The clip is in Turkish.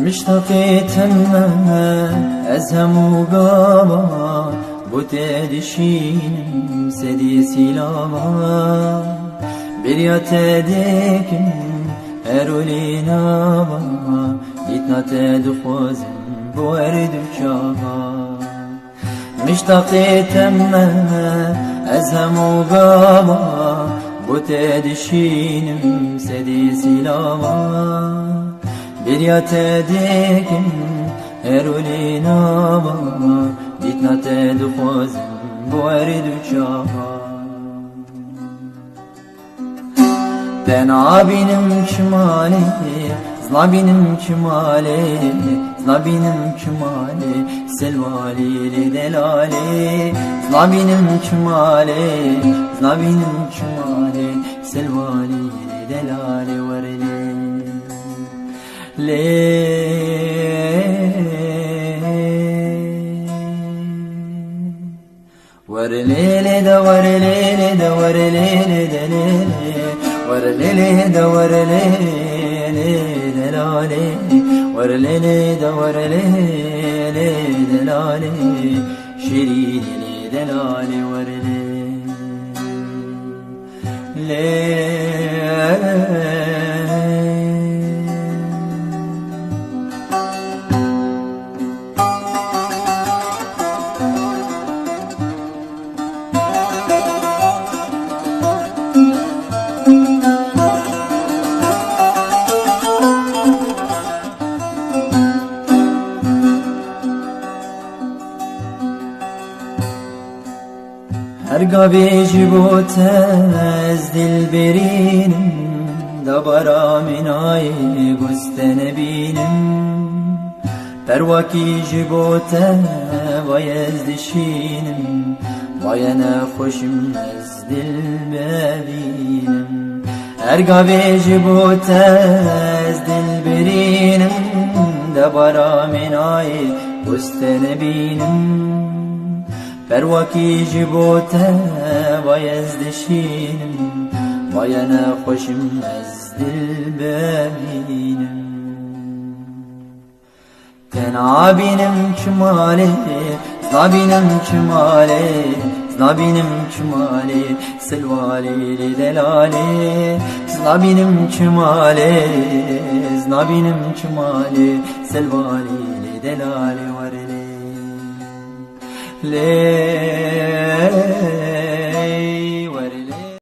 مشتاقيتم أزهم وقاما بوتدشين سدي سلاما برياتدكم أرولينا يتنا تدخوزم بورد وشاما مشتاقيتم أزهم وقاما بوتدشين سدي سلاما برياتدكم أرولينا يتنا تدخوزم بورد وشاما Ben abinim kemali, zna benim kemali, zna benim kemali, selvali delali, zna benim kemali, zna benim kemali, selvali delali varli, le. Warlele da warlele da warlele da lele warlele da warlele da lale warlele da warlele da lale şirinle da lale warlele le. Her gaveci botez dilberinim dabara minay gustene binim pervaki jibote vayez dişinim vayene hoşum ez dilberinim her gaveci botez dilberinim dabara minay gustene binim pervaki jibote vayez dişinim vayene hoşum ez dilberinim Tena benim kemali, zna benim kemali, zna benim kemali, selvali delali, zna benim kemali, zna benim kemali, selvali delali varli le.